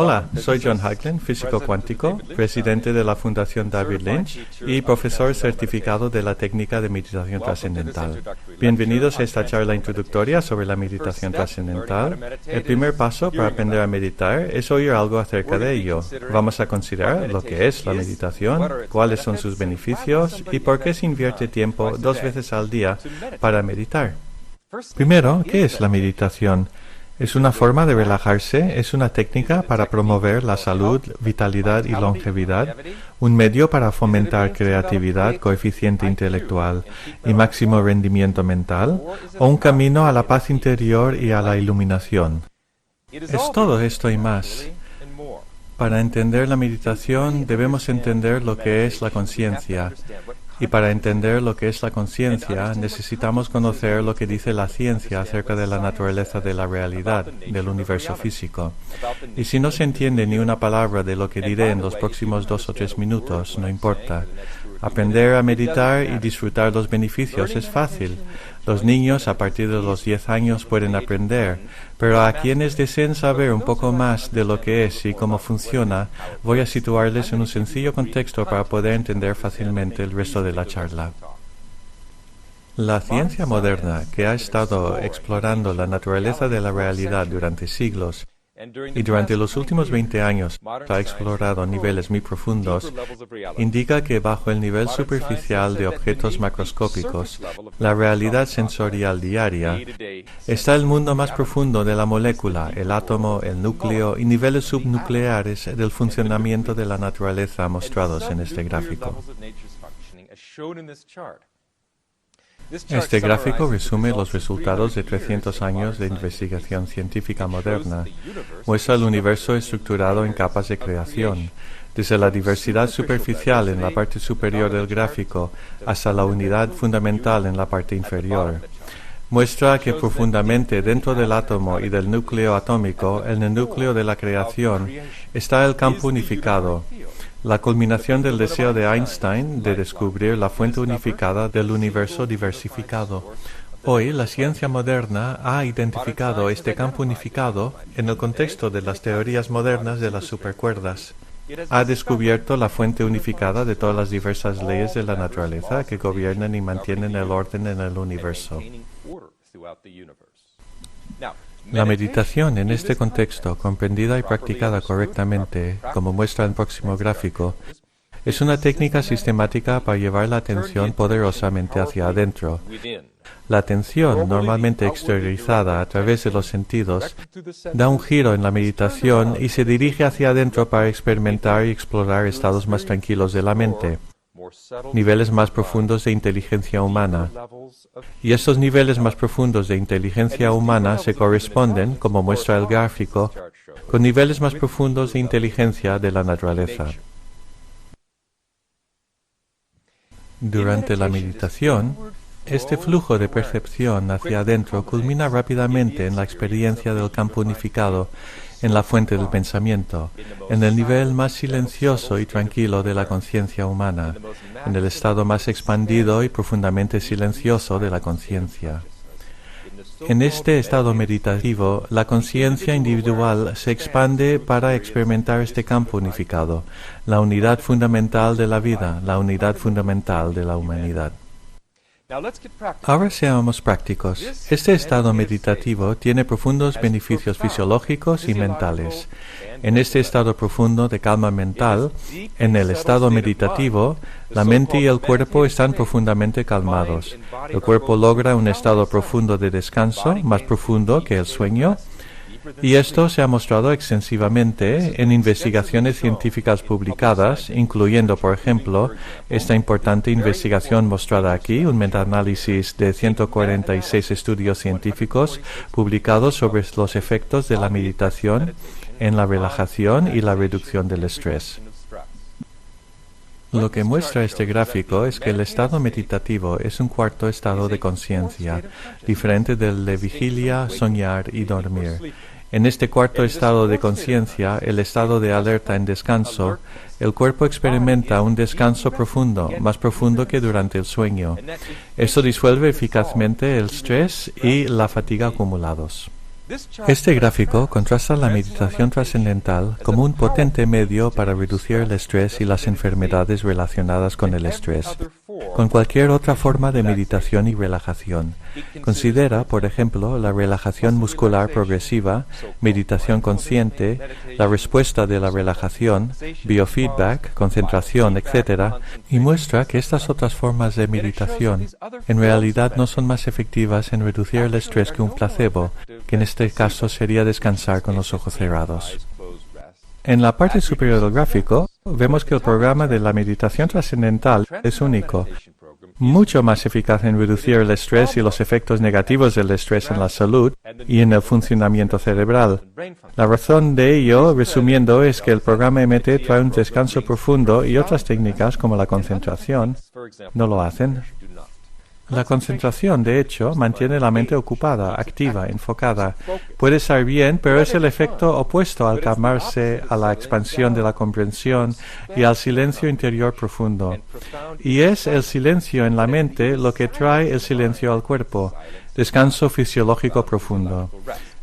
Hola, soy John Hagelin, físico cuántico, presidente de la Fundación David Lynch y profesor certificado de la técnica de meditación trascendental. Bienvenidos a esta charla introductoria sobre la meditación trascendental. El primer paso para aprender a meditar es oír algo acerca de ello. Vamos a considerar lo que es la meditación, cuáles son sus beneficios y por qué se invierte tiempo 2 veces al día para meditar. Primero, ¿qué es la meditación? Es una forma de relajarse, es una técnica para promover la salud, vitalidad y longevidad, un medio para fomentar creatividad, coeficiente intelectual y máximo rendimiento mental, o un camino a la paz interior y a la iluminación. Es todo esto y más. Para entender la meditación debemos entender lo que es la conciencia. Y para entender lo que es la conciencia, necesitamos conocer lo que dice la ciencia acerca de la naturaleza de la realidad, del universo físico. Y si no se entiende ni una palabra de lo que diré en los próximos 2 o 3 minutos, no importa. Aprender a meditar y disfrutar los beneficios es fácil. Los niños a partir de los 10 años pueden aprender, pero a quienes deseen saber un poco más de lo que es y cómo funciona, voy a situarles en un sencillo contexto para poder entender fácilmente el resto de la charla. La ciencia moderna, que ha estado explorando la naturaleza de la realidad durante siglos, y durante los últimos 20 años ha explorado niveles muy profundos, indica que bajo el nivel superficial de objetos macroscópicos, la realidad sensorial diaria, está el mundo más profundo de la molécula, el átomo, el núcleo y niveles subnucleares del funcionamiento de la naturaleza mostrados en este gráfico. Este gráfico resume los resultados de 300 años de investigación científica moderna. Muestra el universo estructurado en capas de creación, desde la diversidad superficial en la parte superior del gráfico hasta la unidad fundamental en la parte inferior. Muestra que profundamente dentro del átomo y del núcleo atómico, en el núcleo de la creación, está el campo unificado, la culminación del deseo de Einstein de descubrir la fuente unificada del universo diversificado. Hoy, la ciencia moderna ha identificado este campo unificado en el contexto de las teorías modernas de las supercuerdas. Ha descubierto la fuente unificada de todas las diversas leyes de la naturaleza que gobiernan y mantienen el orden en el universo. La meditación en este contexto, comprendida y practicada correctamente, como muestra el próximo gráfico, es una técnica sistemática para llevar la atención poderosamente hacia adentro. La atención, normalmente exteriorizada a través de los sentidos, da un giro en la meditación y se dirige hacia adentro para experimentar y explorar estados más tranquilos de la mente, niveles más profundos de inteligencia humana. Y estos niveles más profundos de inteligencia humana se corresponden, como muestra el gráfico, con niveles más profundos de inteligencia de la naturaleza. Durante la meditación, este flujo de percepción hacia adentro culmina rápidamente en la experiencia del campo unificado en la fuente del pensamiento, en el nivel más silencioso y tranquilo de la conciencia humana, en el estado más expandido y profundamente silencioso de la conciencia. En este estado meditativo, la conciencia individual se expande para experimentar este campo unificado, la unidad fundamental de la vida, la unidad fundamental de la humanidad. Ahora seamos prácticos. Este estado meditativo tiene profundos beneficios fisiológicos y mentales. En este estado profundo de calma mental, en el estado meditativo, la mente y el cuerpo están profundamente calmados. El cuerpo logra un estado profundo de descanso, más profundo que el sueño, y esto se ha mostrado extensivamente en investigaciones científicas publicadas, incluyendo, por ejemplo, esta importante investigación mostrada aquí, un metaanálisis de 146 estudios científicos publicados sobre los efectos de la meditación en la relajación y la reducción del estrés. Lo que muestra este gráfico es que el estado meditativo es un cuarto estado de conciencia, diferente del de vigilia, soñar y dormir. En este cuarto estado de conciencia, el estado de alerta en descanso, el cuerpo experimenta un descanso profundo, más profundo que durante el sueño. Esto disuelve eficazmente el estrés y la fatiga acumulados. Este gráfico contrasta la meditación trascendental como un potente medio para reducir el estrés y las enfermedades relacionadas con el estrés, con cualquier otra forma de meditación y relajación. Considera, por ejemplo, la relajación muscular progresiva, meditación consciente, la respuesta de la relajación, biofeedback, concentración, etc., y muestra que estas otras formas de meditación en realidad no son más efectivas en reducir el estrés que un placebo, que en este caso sería descansar con los ojos cerrados. En la parte superior del gráfico, vemos que el programa de la meditación trascendental es único, mucho más eficaz en reducir el estrés y los efectos negativos del estrés en la salud y en el funcionamiento cerebral. La razón de ello, resumiendo, es que el programa MT trae un descanso profundo y otras técnicas como la concentración no lo hacen. La concentración, de hecho, mantiene la mente ocupada, activa, enfocada. Puede estar bien, pero es el efecto opuesto al calmarse, a la expansión de la comprensión y al silencio interior profundo. Y es el silencio en la mente lo que trae el silencio al cuerpo, descanso fisiológico profundo.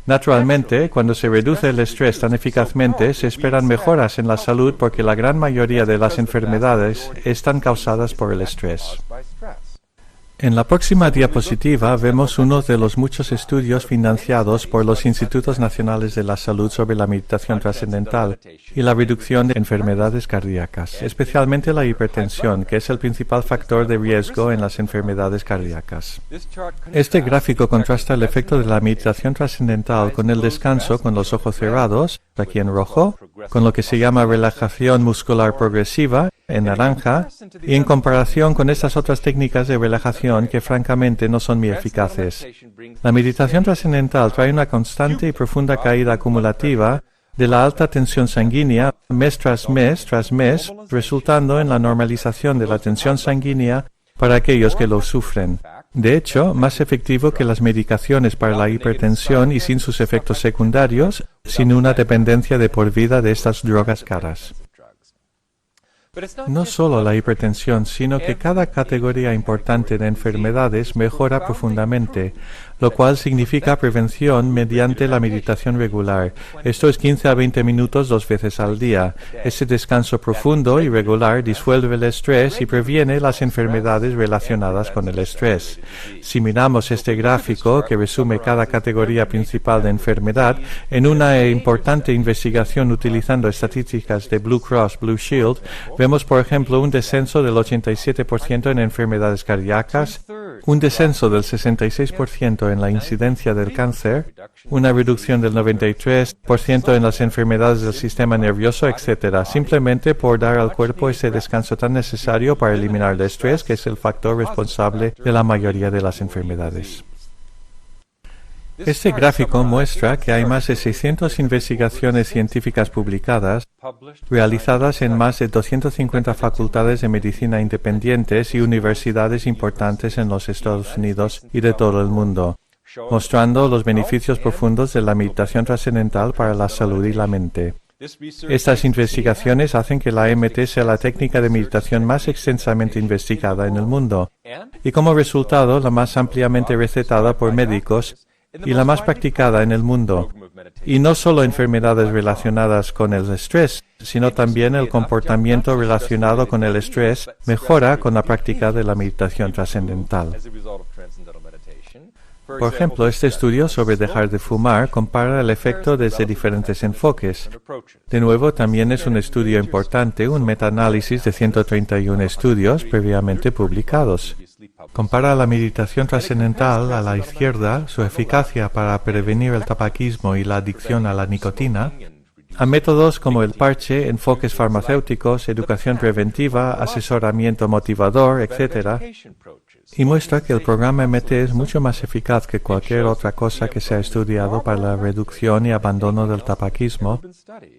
Naturalmente, cuando se reduce el estrés tan eficazmente, se esperan mejoras en la salud porque la gran mayoría de las enfermedades están causadas por el estrés. En la próxima diapositiva vemos uno de los muchos estudios financiados por los Institutos Nacionales de la Salud sobre la meditación trascendental y la reducción de enfermedades cardíacas, especialmente la hipertensión, que es el principal factor de riesgo en las enfermedades cardíacas. Este gráfico contrasta el efecto de la meditación trascendental con el descanso con los ojos cerrados, aquí en rojo, con lo que se llama relajación muscular progresiva, en naranja, y en comparación con estas otras técnicas de relajación que francamente no son muy eficaces. La meditación trascendental trae una constante y profunda caída acumulativa de la alta tensión sanguínea mes tras mes, resultando en la normalización de la tensión sanguínea para aquellos que lo sufren. De hecho, más efectivo que las medicaciones para la hipertensión y sin sus efectos secundarios, sin una dependencia de por vida de estas drogas caras. No solo la hipertensión, sino que cada categoría importante de enfermedades mejora profundamente, lo cual significa prevención mediante la meditación regular. Esto es 15 a 20 minutos 2 veces al día. Ese descanso profundo y regular disuelve el estrés y previene las enfermedades relacionadas con el estrés. Si miramos este gráfico, que resume cada categoría principal de enfermedad, en una importante investigación utilizando estadísticas de Blue Cross Blue Shield, vemos por ejemplo un descenso del 87% en enfermedades cardíacas, un descenso del 66% en la incidencia del cáncer, una reducción del 93% en las enfermedades del sistema nervioso, etc., simplemente por dar al cuerpo ese descanso tan necesario para eliminar el estrés, que es el factor responsable de la mayoría de las enfermedades. Este gráfico muestra que hay más de 600 investigaciones científicas publicadas, realizadas en más de 250 facultades de medicina independientes y universidades importantes en los Estados Unidos y de todo el mundo, mostrando los beneficios profundos de la meditación trascendental para la salud y la mente. Estas investigaciones hacen que la MT sea la técnica de meditación más extensamente investigada en el mundo, y como resultado la más ampliamente recetada por médicos y la más practicada en el mundo. Y no solo enfermedades relacionadas con el estrés, sino también el comportamiento relacionado con el estrés mejora con la práctica de la meditación trascendental. Por ejemplo, este estudio sobre dejar de fumar compara el efecto desde diferentes enfoques. De nuevo, también es un estudio importante, un metaanálisis de 131 estudios previamente publicados. Compara la meditación trascendental a la izquierda, su eficacia para prevenir el tabaquismo y la adicción a la nicotina, a métodos como el parche, enfoques farmacéuticos, educación preventiva, asesoramiento motivador, etc., y muestra que el programa MT es mucho más eficaz que cualquier otra cosa que se ha estudiado para la reducción y abandono del tabaquismo.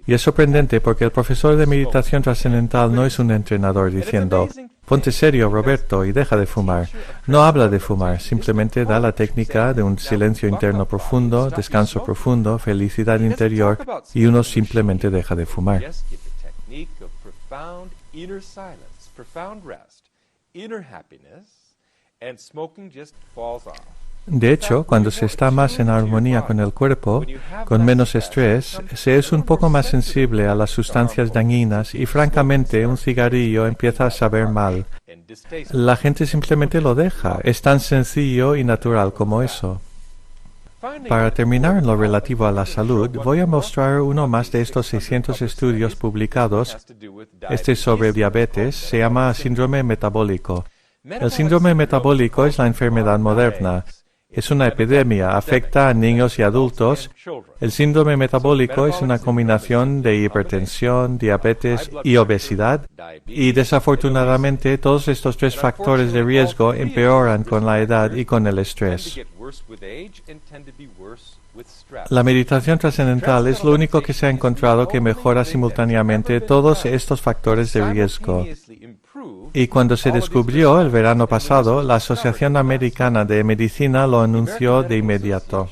Y es sorprendente porque el profesor de meditación trascendental no es un entrenador diciendo «Ponte serio, Roberto, y deja de fumar». No habla de fumar, simplemente da la técnica de un silencio interno profundo, descanso profundo, felicidad interior, y uno simplemente deja de fumar. De hecho, cuando se está más en armonía con el cuerpo, con menos estrés, se es un poco más sensible a las sustancias dañinas y francamente un cigarrillo empieza a saber mal. La gente simplemente lo deja, es tan sencillo y natural como eso. Para terminar en lo relativo a la salud, voy a mostrar uno más de estos 600 estudios publicados. Este sobre diabetes se llama síndrome metabólico. El síndrome metabólico es la enfermedad moderna. Es una epidemia, afecta a niños y adultos. El síndrome metabólico es una combinación de hipertensión, diabetes y obesidad, y desafortunadamente todos estos tres factores de riesgo empeoran con la edad y con el estrés. La meditación trascendental es lo único que se ha encontrado que mejora simultáneamente todos estos factores de riesgo. Y cuando se descubrió el verano pasado, la Asociación Americana de Medicina lo anunció de inmediato.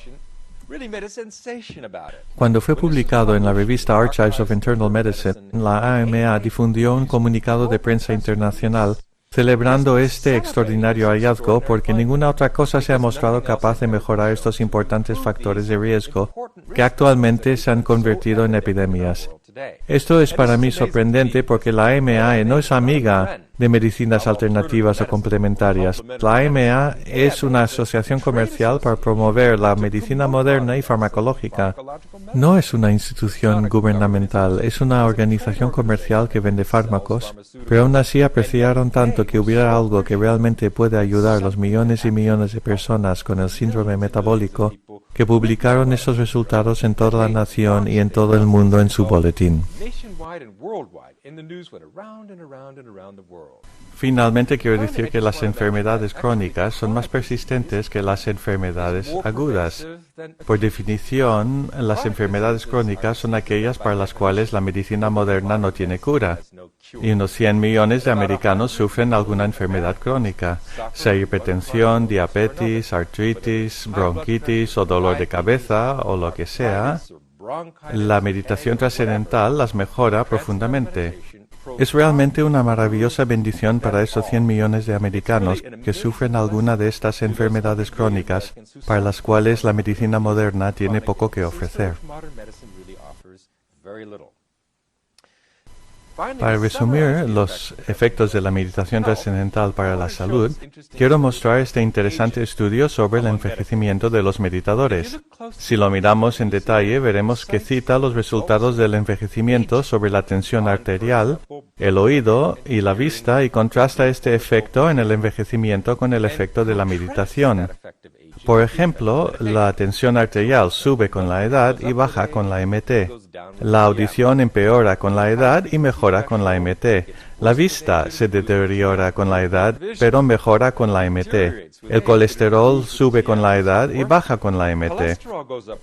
Cuando fue publicado en la revista Archives of Internal Medicine, la AMA difundió un comunicado de prensa internacional celebrando este extraordinario hallazgo porque ninguna otra cosa se ha mostrado capaz de mejorar estos importantes factores de riesgo que actualmente se han convertido en epidemias. Esto es para mí sorprendente porque la AMA no es amiga de medicinas alternativas o complementarias. La AMA es una asociación comercial para promover la medicina moderna y farmacológica. No es una institución gubernamental, es una organización comercial que vende fármacos, pero aún así apreciaron tanto que hubiera algo que realmente puede ayudar a los millones y millones de personas con el síndrome metabólico, que publicaron esos resultados en toda la nación y en todo el mundo en su boletín. Finalmente quiero decir que las enfermedades crónicas son más persistentes que las enfermedades agudas. Por definición, las enfermedades crónicas son aquellas para las cuales la medicina moderna no tiene cura. Y unos 100 millones de americanos sufren alguna enfermedad crónica, sea hipertensión, diabetes, artritis, bronquitis o dolor de cabeza o lo que sea. La meditación trascendental las mejora profundamente. Es realmente una maravillosa bendición para esos 100 millones de americanos que sufren alguna de estas enfermedades crónicas para las cuales la medicina moderna tiene poco que ofrecer. Para resumir los efectos de la meditación trascendental para la salud, quiero mostrar este interesante estudio sobre el envejecimiento de los meditadores. Si lo miramos en detalle, veremos que cita los resultados del envejecimiento sobre la tensión arterial, el oído y la vista y contrasta este efecto en el envejecimiento con el efecto de la meditación. Por ejemplo, la tensión arterial sube con la edad y baja con la MT. La audición empeora con la edad y mejora con la MT. La vista se deteriora con la edad, pero mejora con la MT. El colesterol sube con la edad y baja con la MT.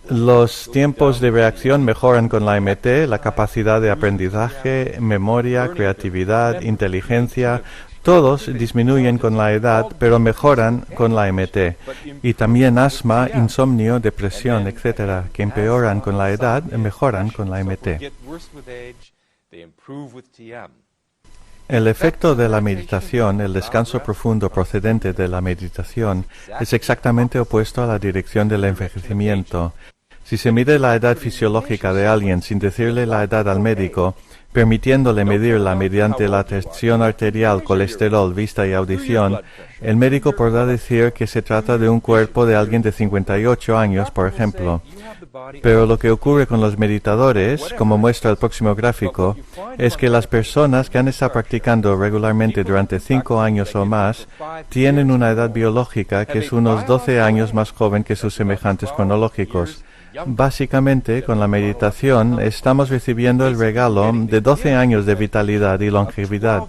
Los tiempos de reacción mejoran con la MT, la capacidad de aprendizaje, memoria, creatividad, inteligencia. Todos disminuyen con la edad, pero mejoran con la MT. Y también asma, insomnio, depresión, etc., que empeoran con la edad, mejoran con la MT. El efecto de la meditación, el descanso profundo procedente de la meditación, es exactamente opuesto a la dirección del envejecimiento. Si se mide la edad fisiológica de alguien sin decirle la edad al médico, permitiéndole medirla mediante la tensión arterial, colesterol, vista y audición, el médico podrá decir que se trata de un cuerpo de alguien de 58 años, por ejemplo. Pero lo que ocurre con los meditadores, como muestra el próximo gráfico, es que las personas que han estado practicando regularmente durante 5 años o más tienen una edad biológica que es unos 12 años más joven que sus semejantes cronológicos. Básicamente, con la meditación estamos recibiendo el regalo de 12 años de vitalidad y longevidad.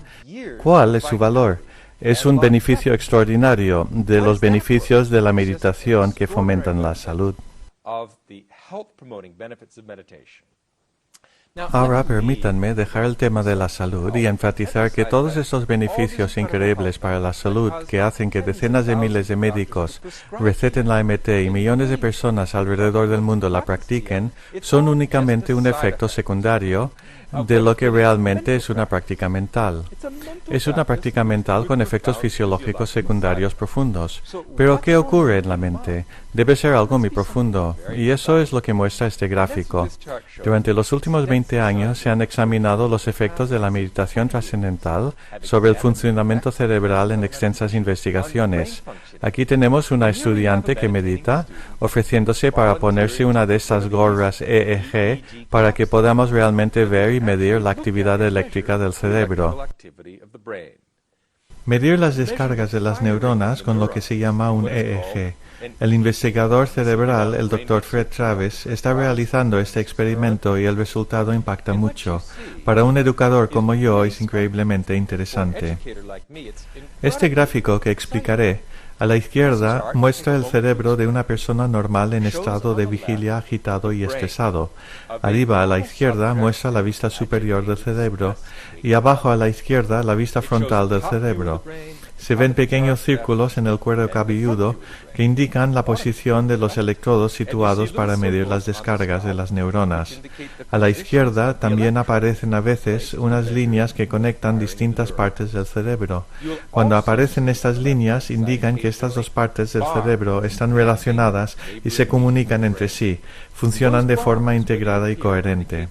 ¿Cuál es su valor? Es un beneficio extraordinario de los beneficios de la meditación que fomentan la salud. Ahora permítanme dejar el tema de la salud y enfatizar que todos estos beneficios increíbles para la salud que hacen que decenas de miles de médicos receten la MT y millones de personas alrededor del mundo la practiquen son únicamente un efecto secundario de lo que realmente es una práctica mental. Es una práctica mental con efectos fisiológicos secundarios profundos. Pero ¿qué ocurre en la mente? Debe ser algo muy profundo, y eso es lo que muestra este gráfico. Durante los últimos 20 años se han examinado los efectos de la meditación trascendental sobre el funcionamiento cerebral en extensas investigaciones. Aquí tenemos una estudiante que medita, ofreciéndose para ponerse una de estas gorras EEG para que podamos realmente ver y medir la actividad eléctrica del cerebro. Medir las descargas de las neuronas con lo que se llama un EEG. El investigador cerebral, el Dr. Fred Travis, está realizando este experimento y el resultado impacta mucho. Para un educador como yo es increíblemente interesante. Este gráfico que explicaré a la izquierda muestra el cerebro de una persona normal en estado de vigilia agitado y estresado. Arriba a la izquierda muestra la vista superior del cerebro y abajo a la izquierda la vista frontal del cerebro. Se ven pequeños círculos en el cuero cabelludo que indican la posición de los electrodos situados para medir las descargas de las neuronas. A la izquierda también aparecen a veces unas líneas que conectan distintas partes del cerebro. Cuando aparecen estas líneas indican que estas dos partes del cerebro están relacionadas y se comunican entre sí, funcionan de forma integrada y coherente.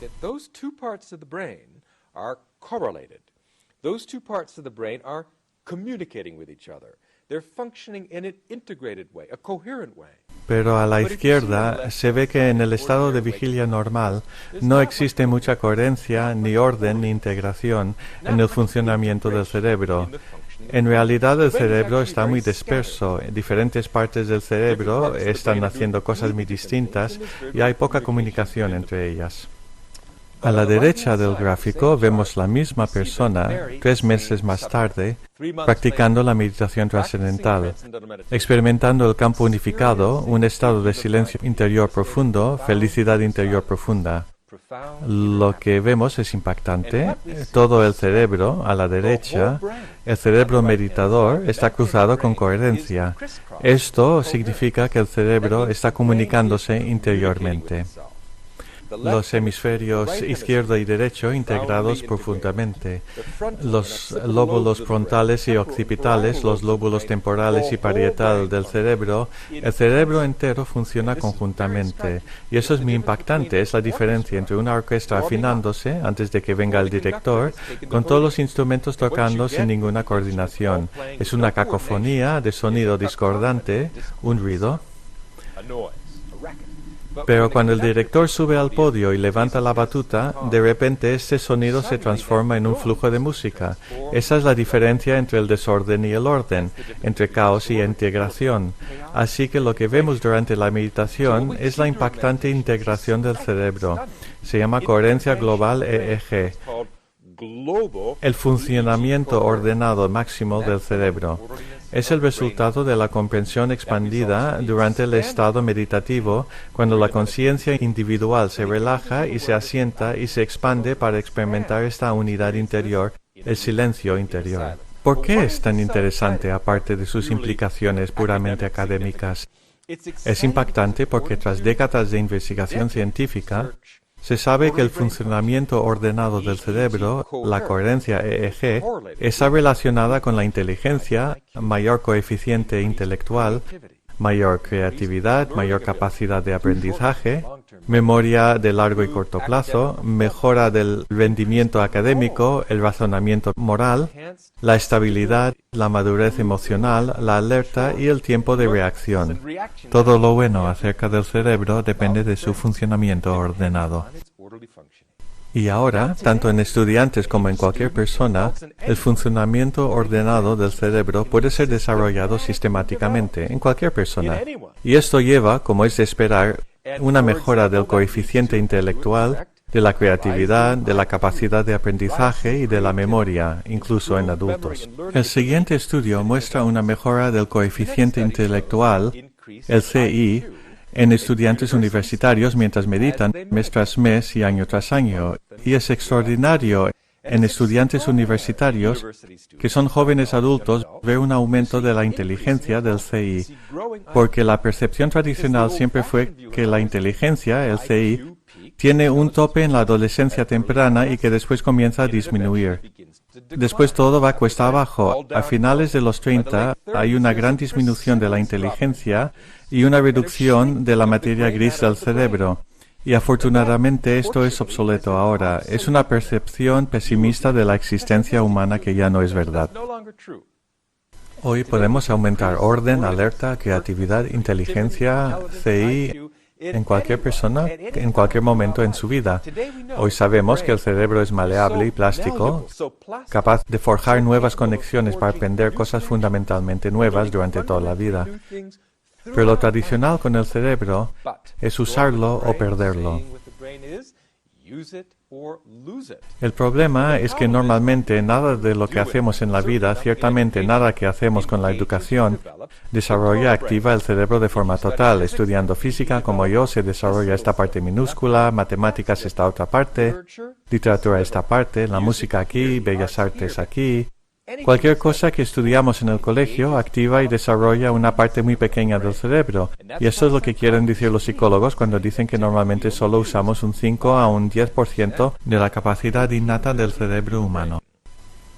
Communicating with each other. They're functioning in an integrated way, a coherent way. Pero a la izquierda se ve que en el estado de vigilia normal no existe mucha coherencia, ni orden, ni integración en el funcionamiento del cerebro. En realidad el cerebro está muy disperso, diferentes partes del cerebro están haciendo cosas muy distintas y hay poca comunicación entre ellas. A la derecha del gráfico vemos la misma persona, 3 meses más tarde, practicando la meditación trascendental, experimentando el campo unificado, un estado de silencio interior profundo, felicidad interior profunda. Lo que vemos es impactante. Todo el cerebro, a la derecha, el cerebro meditador, está cruzado con coherencia. Esto significa que el cerebro está comunicándose interiormente. Los hemisferios izquierdo y derecho integrados profundamente. Los lóbulos frontales y occipitales, los lóbulos temporales y parietal del cerebro, el cerebro entero funciona conjuntamente. Y eso es muy impactante. Es la diferencia entre una orquesta afinándose antes de que venga el director, con todos los instrumentos tocando sin ninguna coordinación. Es una cacofonía de sonido discordante, un ruido. Pero cuando el director sube al podio y levanta la batuta, de repente este sonido se transforma en un flujo de música. Esa es la diferencia entre el desorden y el orden, entre caos y integración. Así que lo que vemos durante la meditación es la impactante integración del cerebro. Se llama coherencia global EEG. El funcionamiento ordenado máximo del cerebro. Es el resultado de la comprensión expandida durante el estado meditativo, cuando la conciencia individual se relaja y se asienta y se expande para experimentar esta unidad interior, el silencio interior. ¿Por qué es tan interesante aparte de sus implicaciones puramente académicas? Es impactante porque tras décadas de investigación científica, se sabe que el funcionamiento ordenado del cerebro, la coherencia EEG, está relacionada con la inteligencia, mayor coeficiente intelectual, mayor creatividad, mayor capacidad de aprendizaje, memoria de largo y corto plazo, mejora del rendimiento académico, el razonamiento moral, la estabilidad, la madurez emocional, la alerta y el tiempo de reacción. Todo lo bueno acerca del cerebro depende de su funcionamiento ordenado. Y ahora, tanto en estudiantes como en cualquier persona, el funcionamiento ordenado del cerebro puede ser desarrollado sistemáticamente en cualquier persona. Y esto lleva, como es de esperar, una mejora del coeficiente intelectual, de la creatividad, de la capacidad de aprendizaje y de la memoria, incluso en adultos. El siguiente estudio muestra una mejora del coeficiente intelectual, el CI, en estudiantes universitarios mientras meditan mes tras mes y año tras año. Y es extraordinario en estudiantes universitarios que son jóvenes adultos ver un aumento de la inteligencia del CI, porque la percepción tradicional siempre fue que la inteligencia, el CI, tiene un tope en la adolescencia temprana y que después comienza a disminuir. Después todo va cuesta abajo. A finales de los 30 hay una gran disminución de la inteligencia y una reducción de la materia gris del cerebro. Y afortunadamente esto es obsoleto ahora. Es una percepción pesimista de la existencia humana que ya no es verdad. Hoy podemos aumentar orden, alerta, creatividad, inteligencia, CI en cualquier persona, en cualquier momento en su vida. Hoy sabemos que el cerebro es maleable y plástico, capaz de forjar nuevas conexiones para aprender cosas fundamentalmente nuevas durante toda la vida. Pero lo tradicional con el cerebro es usarlo o perderlo. El problema es que normalmente nada de lo que hacemos en la vida, ciertamente nada que hacemos con la educación, desarrolla activa el cerebro de forma total. Estudiando física, como yo, se desarrolla esta parte minúscula, matemáticas esta otra parte, literatura esta parte, la música aquí, bellas artes aquí. Cualquier cosa que estudiamos en el colegio activa y desarrolla una parte muy pequeña del cerebro. Y eso es lo que quieren decir los psicólogos cuando dicen que normalmente solo usamos un 5 a un 10% de la capacidad innata del cerebro humano.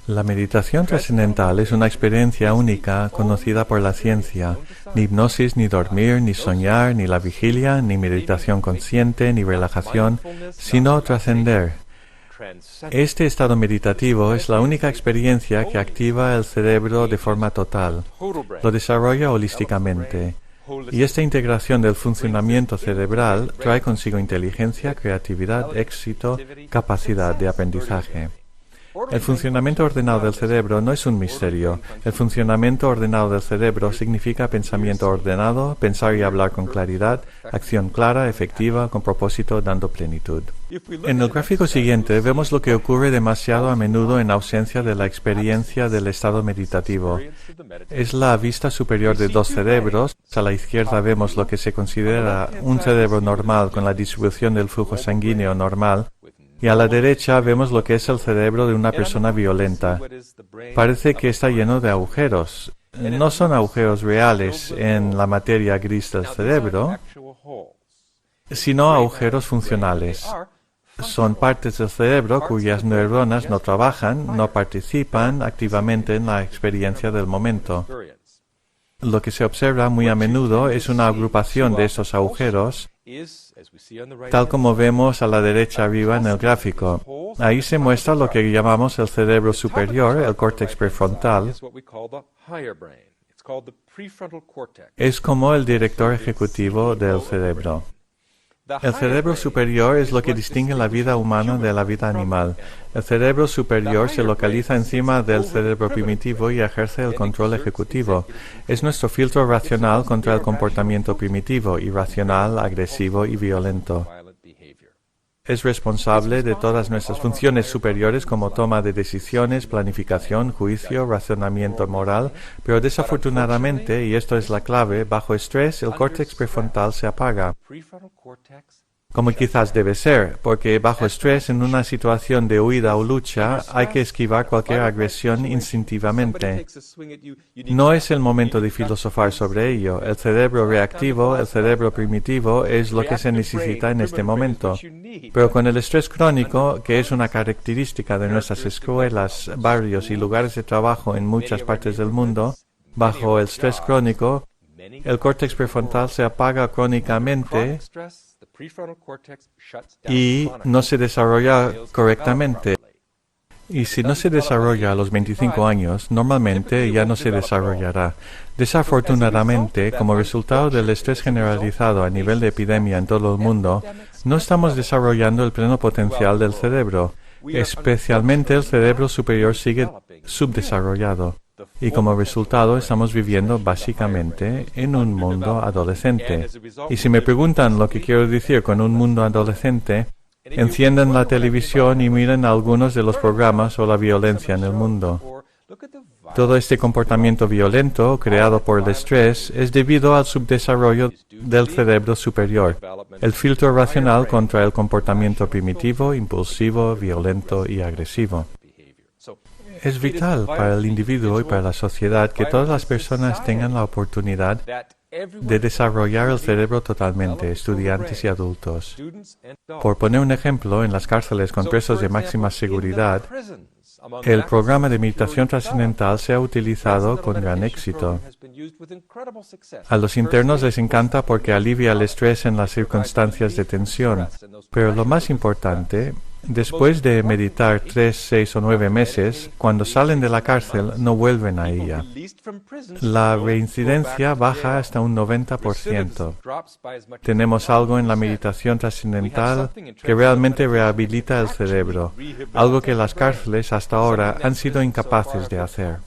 La meditación trascendental es una experiencia única conocida por la ciencia. Ni hipnosis, ni dormir, ni soñar, ni la vigilia, ni meditación consciente, ni relajación, sino trascender. Este estado meditativo es la única experiencia que activa el cerebro de forma total, lo desarrolla holísticamente, y esta integración del funcionamiento cerebral trae consigo inteligencia, creatividad, éxito, capacidad de aprendizaje. El funcionamiento ordenado del cerebro no es un misterio. El funcionamiento ordenado del cerebro significa pensamiento ordenado, pensar y hablar con claridad, acción clara, efectiva, con propósito, dando plenitud. En el gráfico siguiente vemos lo que ocurre demasiado a menudo en ausencia de la experiencia del estado meditativo. Es la vista superior de dos cerebros. A la izquierda vemos lo que se considera un cerebro normal con la distribución del flujo sanguíneo normal. Y a la derecha vemos lo que es el cerebro de una persona violenta. Parece que está lleno de agujeros. No son agujeros reales en la materia gris del cerebro, sino agujeros funcionales. Son partes del cerebro cuyas neuronas no trabajan, no participan activamente en la experiencia del momento. Lo que se observa muy a menudo es una agrupación de esos agujeros, tal como vemos a la derecha arriba en el gráfico. Ahí se muestra lo que llamamos el cerebro superior, el córtex prefrontal. Es como el director ejecutivo del cerebro. El cerebro superior es lo que distingue la vida humana de la vida animal. El cerebro superior se localiza encima del cerebro primitivo y ejerce el control ejecutivo. Es nuestro filtro racional contra el comportamiento primitivo, irracional, agresivo y violento. Es responsable de todas nuestras funciones superiores como toma de decisiones, planificación, juicio, razonamiento moral, pero desafortunadamente, y esto es la clave, bajo estrés el córtex prefrontal se apaga, como quizás debe ser, porque bajo estrés en una situación de huida o lucha hay que esquivar cualquier agresión instintivamente. No es el momento de filosofar sobre ello. El cerebro reactivo, el cerebro primitivo, es lo que se necesita en este momento. Pero con el estrés crónico, que es una característica de nuestras escuelas, barrios y lugares de trabajo en muchas partes del mundo, bajo el estrés crónico, el córtex prefrontal se apaga crónicamente y no se desarrolla correctamente. Y si no se desarrolla a los 25 años, normalmente ya no se desarrollará. Desafortunadamente, como resultado del estrés generalizado a nivel de epidemia en todo el mundo, no estamos desarrollando el pleno potencial del cerebro. Especialmente el cerebro superior sigue subdesarrollado. Y como resultado estamos viviendo básicamente en un mundo adolescente. Y si me preguntan lo que quiero decir con un mundo adolescente, enciendan la televisión y miren algunos de los programas o la violencia en el mundo. Todo este comportamiento violento creado por el estrés es debido al subdesarrollo del cerebro superior, el filtro racional contra el comportamiento primitivo, impulsivo, violento y agresivo. Es vital para el individuo y para la sociedad que todas las personas tengan la oportunidad de desarrollar el cerebro totalmente, estudiantes y adultos. Por poner un ejemplo, en las cárceles con presos de máxima seguridad, el programa de meditación trascendental se ha utilizado con gran éxito. A los internos les encanta porque alivia el estrés en las circunstancias de tensión. Pero lo más importante, después de meditar 3, 6 o 9 meses, cuando salen de la cárcel no vuelven a ella. La reincidencia baja hasta un 90%. Tenemos algo en la meditación trascendental que realmente rehabilita el cerebro, algo que las cárceles hasta ahora han sido incapaces de hacer.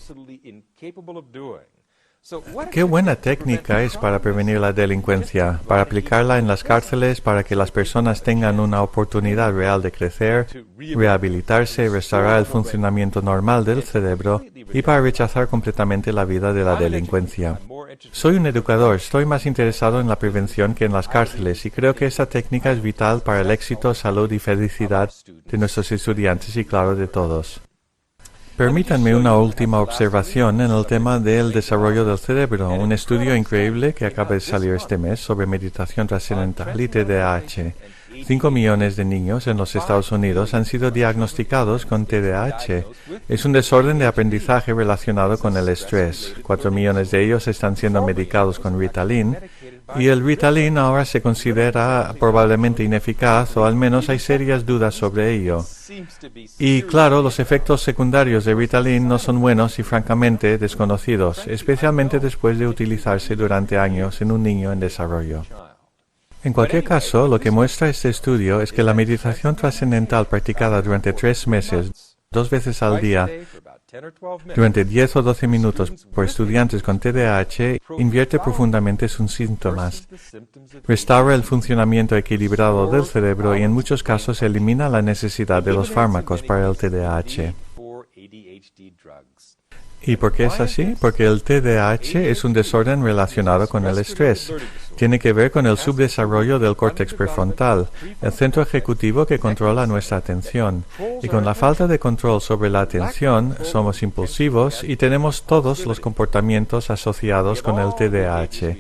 Qué buena técnica es para prevenir la delincuencia, para aplicarla en las cárceles para que las personas tengan una oportunidad real de crecer, rehabilitarse y restaurar el funcionamiento normal del cerebro y para rechazar completamente la vida de la delincuencia. Soy un educador, estoy más interesado en la prevención que en las cárceles y creo que esta técnica es vital para el éxito, salud y felicidad de nuestros estudiantes y claro de todos. Permítanme una última observación en el tema del desarrollo del cerebro, un estudio increíble que acaba de salir este mes sobre meditación trascendental y TDAH. 5 millones de niños en los Estados Unidos han sido diagnosticados con TDAH. Es un desorden de aprendizaje relacionado con el estrés. 4 millones de ellos están siendo medicados con Ritalin, y el Ritalin ahora se considera probablemente ineficaz, o al menos hay serias dudas sobre ello. Y claro, los efectos secundarios de Ritalin no son buenos y francamente desconocidos, especialmente después de utilizarse durante años en un niño en desarrollo. En cualquier caso, lo que muestra este estudio es que la meditación trascendental practicada durante 3 meses, 2 veces al día, durante 10 o 12 minutos por estudiantes con TDAH, invierte profundamente sus síntomas, restaura el funcionamiento equilibrado del cerebro y en muchos casos elimina la necesidad de los fármacos para el TDAH. ¿Y por qué es así? Porque el TDAH es un desorden relacionado con el estrés. Tiene que ver con el subdesarrollo del córtex prefrontal, el centro ejecutivo que controla nuestra atención. Y con la falta de control sobre la atención, somos impulsivos y tenemos todos los comportamientos asociados con el TDAH.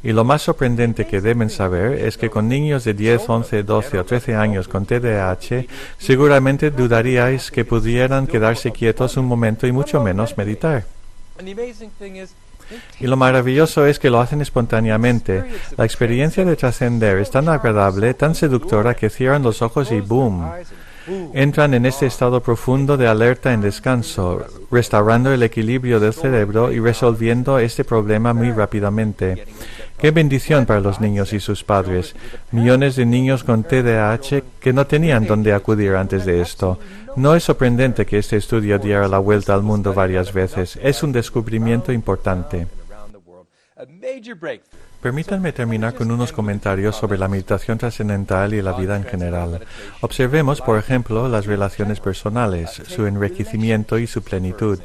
Y lo más sorprendente que deben saber es que con niños de 10, 11, 12 o 13 años con TDAH, seguramente dudaríais que pudieran quedarse quietos un momento y mucho menos meditar. Y lo maravilloso es que lo hacen espontáneamente. La experiencia de trascender es tan agradable, tan seductora que cierran los ojos y ¡boom! Entran en este estado profundo de alerta en descanso, restaurando el equilibrio del cerebro y resolviendo este problema muy rápidamente. ¡Qué bendición para los niños y sus padres! Millones de niños con TDAH que no tenían dónde acudir antes de esto. No es sorprendente que este estudio diera la vuelta al mundo varias veces. Es un descubrimiento importante. Permítanme terminar con unos comentarios sobre la meditación trascendental y la vida en general. Observemos, por ejemplo, las relaciones personales, su enriquecimiento y su plenitud.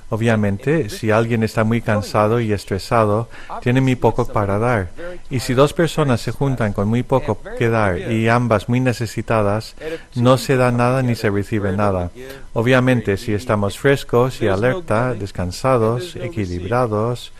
Obviamente, si alguien está muy cansado y estresado, tiene muy poco para dar. Y si 2 personas se juntan con muy poco que dar y ambas muy necesitadas, no se da nada ni se recibe nada. Obviamente, si estamos frescos y alerta, descansados, equilibrados,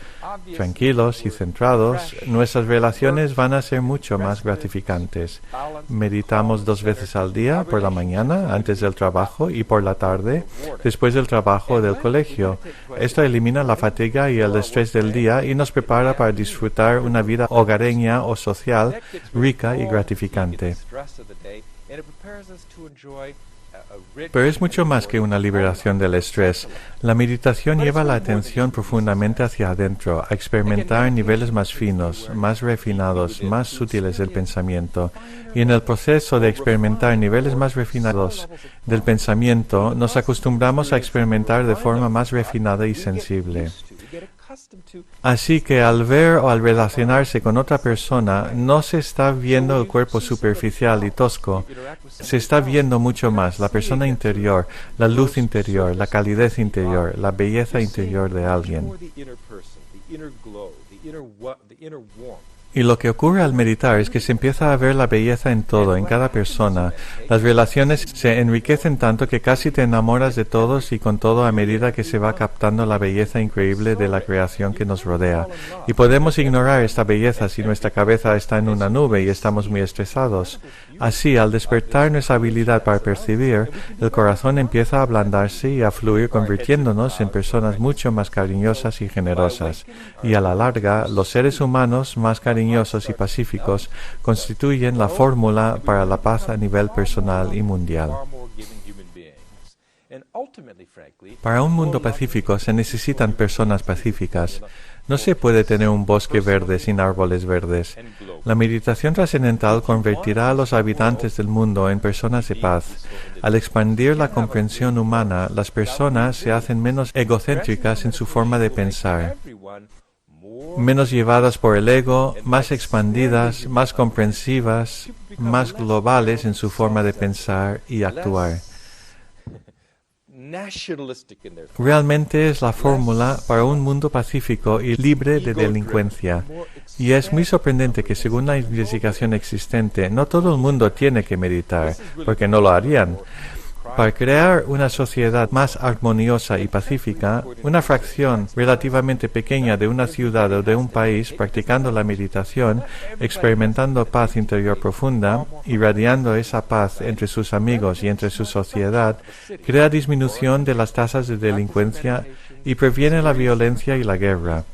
tranquilos y centrados, nuestras relaciones van a ser mucho más gratificantes. Meditamos 2 veces al día, por la mañana, antes del trabajo, y por la tarde, después del trabajo o del colegio. Esto elimina la fatiga y el estrés del día y nos prepara para disfrutar una vida hogareña o social rica y gratificante. Pero es mucho más que una liberación del estrés. La meditación lleva la atención profundamente hacia adentro, a experimentar niveles más finos, más refinados, más sutiles del pensamiento. Y en el proceso de experimentar niveles más refinados del pensamiento, nos acostumbramos a experimentar de forma más refinada y sensible. Así que al ver o al relacionarse con otra persona, no se está viendo el cuerpo superficial y tosco, se está viendo mucho más la persona interior, la luz interior, la calidez interior, la belleza interior de alguien. Y lo que ocurre al meditar es que se empieza a ver la belleza en todo, en cada persona. Las relaciones se enriquecen tanto que casi te enamoras de todos y con todo a medida que se va captando la belleza increíble de la creación que nos rodea. Y podemos ignorar esta belleza si nuestra cabeza está en una nube y estamos muy estresados. Así, al despertar nuestra habilidad para percibir, el corazón empieza a ablandarse y a fluir, convirtiéndonos en personas mucho más cariñosas y generosas. Y a la larga, los seres humanos más cariñosos y pacíficos constituyen la fórmula para la paz a nivel personal y mundial. Para un mundo pacífico se necesitan personas pacíficas. No se puede tener un bosque verde sin árboles verdes. La meditación trascendental convertirá a los habitantes del mundo en personas de paz. Al expandir la comprensión humana, las personas se hacen menos egocéntricas en su forma de pensar, menos llevadas por el ego, más expandidas, más comprensivas, más globales en su forma de pensar y actuar. Realmente es la fórmula para un mundo pacífico y libre de delincuencia. Y es muy sorprendente que, según la investigación existente, no todo el mundo tiene que meditar, porque no lo harían. Para crear una sociedad más armoniosa y pacífica, una fracción relativamente pequeña de una ciudad o de un país practicando la meditación, experimentando paz interior profunda, irradiando esa paz entre sus amigos y entre su sociedad, crea disminución de las tasas de delincuencia y previene la violencia y la guerra.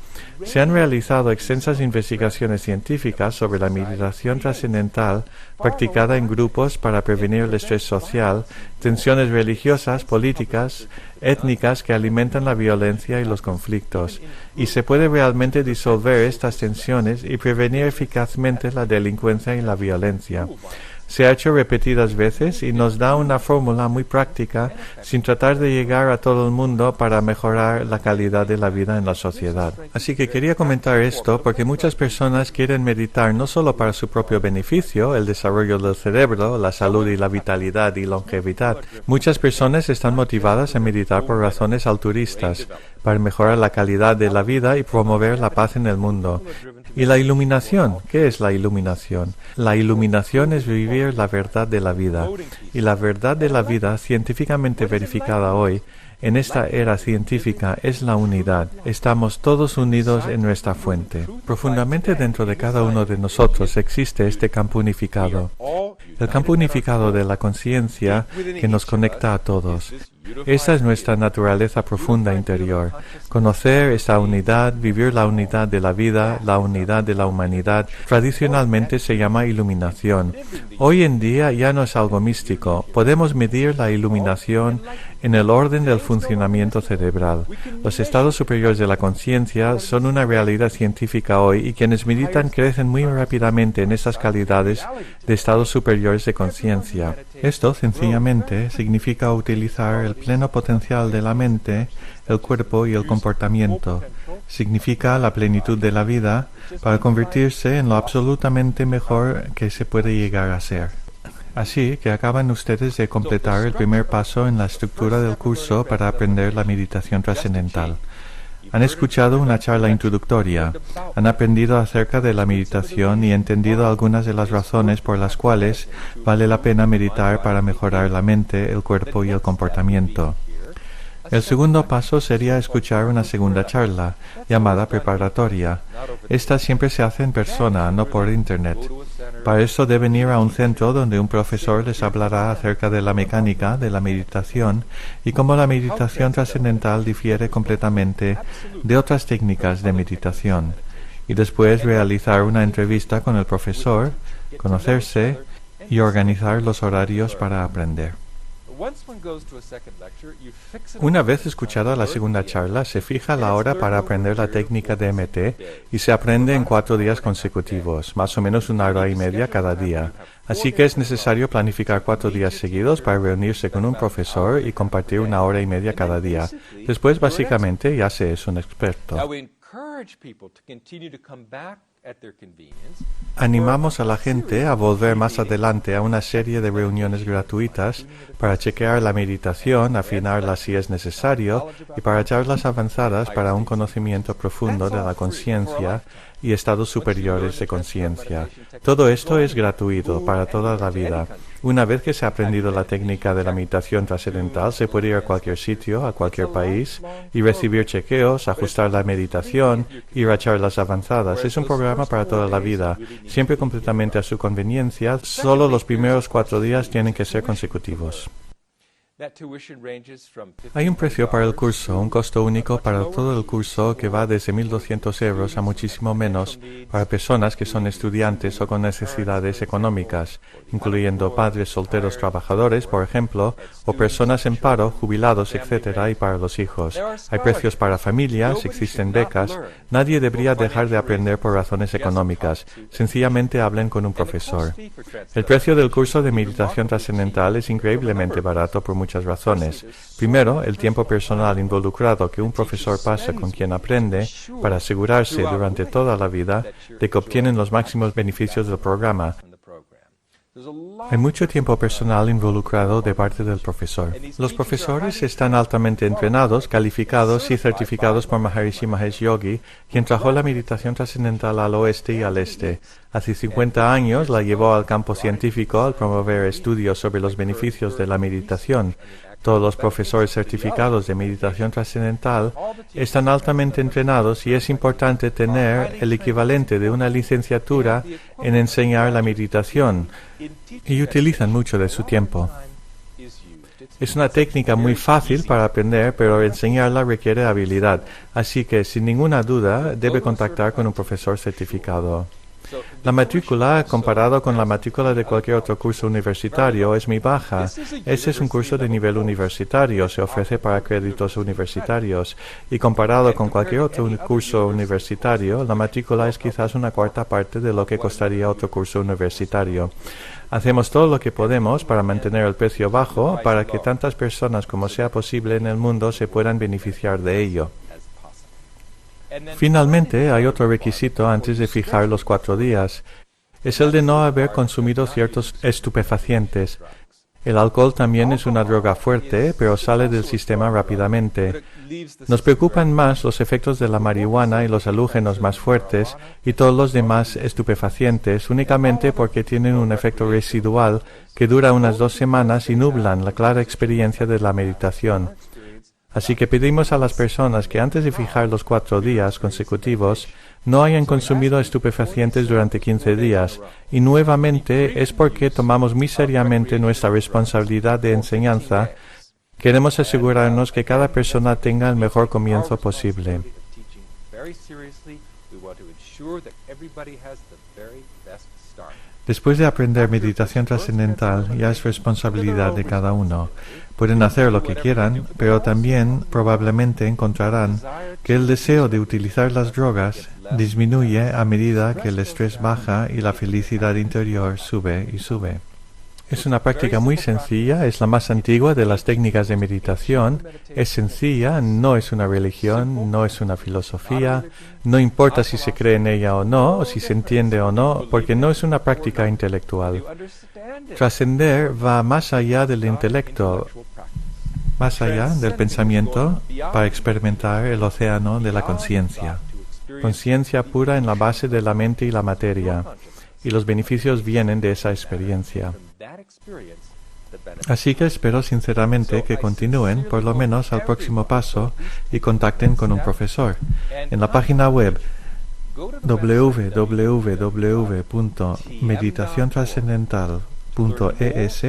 Se han realizado extensas investigaciones científicas sobre la meditación trascendental practicada en grupos para prevenir el estrés social, tensiones religiosas, políticas, étnicas que alimentan la violencia y los conflictos, y se puede realmente disolver estas tensiones y prevenir eficazmente la delincuencia y la violencia. Se ha hecho repetidas veces y nos da una fórmula muy práctica sin tratar de llegar a todo el mundo para mejorar la calidad de la vida en la sociedad. Así que quería comentar esto porque muchas personas quieren meditar no solo para su propio beneficio, el desarrollo del cerebro, la salud y la vitalidad y longevidad. Muchas personas están motivadas a meditar por razones altruistas, para mejorar la calidad de la vida y promover la paz en el mundo. ¿Y la iluminación? ¿Qué es la iluminación? La iluminación es vivir la verdad de la vida. Y la verdad de la vida, científicamente verificada hoy, en esta era científica, es la unidad. Estamos todos unidos en nuestra fuente. Profundamente dentro de cada uno de nosotros existe este campo unificado. El campo unificado de la conciencia que nos conecta a todos. Esa es nuestra naturaleza profunda interior. Conocer esa unidad, vivir la unidad de la vida, la unidad de la humanidad, tradicionalmente se llama iluminación. Hoy en día ya no es algo místico. Podemos medir la iluminación en el orden del funcionamiento cerebral. Los estados superiores de la conciencia son una realidad científica hoy y quienes meditan crecen muy rápidamente en esas calidades de estados superiores de conciencia. Esto, sencillamente, significa utilizar el pleno potencial de la mente, el cuerpo y el comportamiento. Significa la plenitud de la vida para convertirse en lo absolutamente mejor que se puede llegar a ser. Así que acaban ustedes de completar el primer paso en la estructura del curso para aprender la meditación trascendental. Han escuchado una charla introductoria, han aprendido acerca de la meditación y entendido algunas de las razones por las cuales vale la pena meditar para mejorar la mente, el cuerpo y el comportamiento. El segundo paso sería escuchar una segunda charla, llamada preparatoria. Esta siempre se hace en persona, no por internet. Para eso deben ir a un centro donde un profesor les hablará acerca de la mecánica de la meditación y cómo la meditación trascendental difiere completamente de otras técnicas de meditación. Y después realizar una entrevista con el profesor, conocerse y organizar los horarios para aprender. Una vez escuchada la segunda charla, se fija la hora para aprender la técnica de MT y se aprende en 4 días consecutivos, más o menos 1 hora y media cada día. Así que es necesario planificar 4 días seguidos para reunirse con un profesor y compartir 1 hora y media cada día. Después, básicamente, ya se es un experto. Animamos a la gente a volver más adelante a una serie de reuniones gratuitas para chequear la meditación, afinarla si es necesario, y para charlas avanzadas para un conocimiento profundo de la conciencia y estados superiores de conciencia. Todo esto es gratuito para toda la vida. Una vez que se ha aprendido la técnica de la meditación trascendental, se puede ir a cualquier sitio, a cualquier país, y recibir chequeos, ajustar la meditación, ir a charlas avanzadas. Es un programa para toda la vida, siempre completamente a su conveniencia. Solo los primeros 4 días tienen que ser consecutivos. Hay un precio para el curso, un costo único para todo el curso que va desde 1.200 euros a muchísimo menos para personas que son estudiantes o con necesidades económicas, incluyendo padres solteros trabajadores, por ejemplo, o personas en paro, jubilados, etc., y para los hijos. Hay precios para familias, existen becas. Nadie debería dejar de aprender por razones económicas. Sencillamente hablen con un profesor. El precio del curso de meditación trascendental es increíblemente barato por muchas razones. Primero, el tiempo personal involucrado que un profesor pasa con quien aprende para asegurarse durante toda la vida de que obtienen los máximos beneficios del programa. Hay mucho tiempo personal involucrado de parte del profesor. Los profesores están altamente entrenados, calificados y certificados por Maharishi Mahesh Yogi, quien trajo la meditación trascendental al oeste y al este. Hace 50 años la llevó al campo científico al promover estudios sobre los beneficios de la meditación. Todos los profesores certificados de meditación trascendental están altamente entrenados y es importante tener el equivalente de una licenciatura en enseñar la meditación y utilizan mucho de su tiempo. Es una técnica muy fácil para aprender, pero enseñarla requiere habilidad, así que sin ninguna duda debe contactar con un profesor certificado. La matrícula, comparado con la matrícula de cualquier otro curso universitario, es muy baja. Este es un curso de nivel universitario, se ofrece para créditos universitarios, y comparado con cualquier otro curso universitario, la matrícula es quizás una cuarta parte de lo que costaría otro curso universitario. Hacemos todo lo que podemos para mantener el precio bajo, para que tantas personas como sea posible en el mundo se puedan beneficiar de ello. Finalmente, hay otro requisito antes de fijar los 4 días. Es el de no haber consumido ciertos estupefacientes. El alcohol también es una droga fuerte, pero sale del sistema rápidamente. Nos preocupan más los efectos de la marihuana y los halógenos más fuertes y todos los demás estupefacientes únicamente porque tienen un efecto residual que dura unas 2 semanas y nublan la clara experiencia de la meditación. Así que pedimos a las personas que antes de fijar los 4 días consecutivos no hayan consumido estupefacientes durante 15 días, y nuevamente es porque tomamos muy seriamente nuestra responsabilidad de enseñanza. Queremos asegurarnos que cada persona tenga el mejor comienzo posible. Después de aprender meditación trascendental, ya es responsabilidad de cada uno. Pueden hacer lo que quieran, pero también probablemente encontrarán que el deseo de utilizar las drogas disminuye a medida que el estrés baja y la felicidad interior sube y sube. Es una práctica muy sencilla, es la más antigua de las técnicas de meditación, es sencilla, no es una religión, no es una filosofía, no importa si se cree en ella o no, o si se entiende o no, porque no es una práctica intelectual. Trascender va más allá del intelecto, más allá del pensamiento, para experimentar el océano de la conciencia. Conciencia pura en la base de la mente y la materia, y los beneficios vienen de esa experiencia. Así que espero sinceramente que continúen por lo menos al próximo paso y contacten con un profesor. En la página web www.meditaciontrascendental.es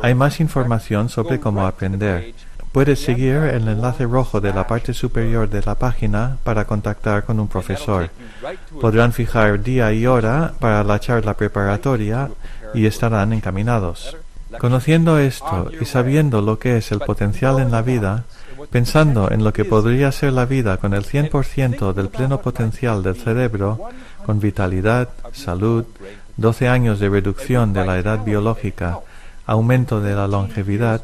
hay más información sobre cómo aprender. Puedes seguir el enlace rojo de la parte superior de la página para contactar con un profesor. Podrán fijar día y hora para la charla preparatoria y estarán encaminados. Conociendo esto y sabiendo lo que es el potencial en la vida, pensando en lo que podría ser la vida con el 100% del pleno potencial del cerebro, con vitalidad, salud, 12 años de reducción de la edad biológica, aumento de la longevidad,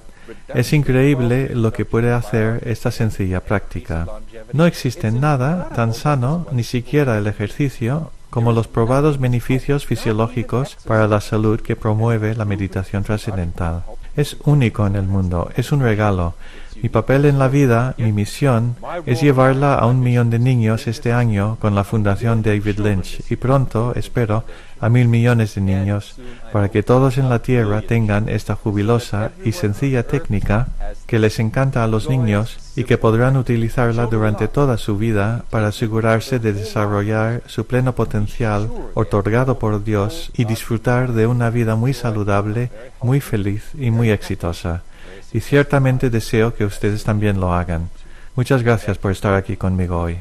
Es increíble lo que puede hacer esta sencilla práctica. No existe nada tan sano, ni siquiera el ejercicio, como los probados beneficios fisiológicos para la salud que promueve la meditación trascendental. Es único en el mundo, es un regalo. Mi papel en la vida, mi misión, es llevarla a 1 millón de niños este año con la Fundación David Lynch y pronto, espero, a 1.000 millones de niños, para que todos en la Tierra tengan esta jubilosa y sencilla técnica que les encanta a los niños y que podrán utilizarla durante toda su vida para asegurarse de desarrollar su pleno potencial otorgado por Dios y disfrutar de una vida muy saludable, muy feliz y muy exitosa. Y ciertamente deseo que ustedes también lo hagan. Muchas gracias por estar aquí conmigo hoy.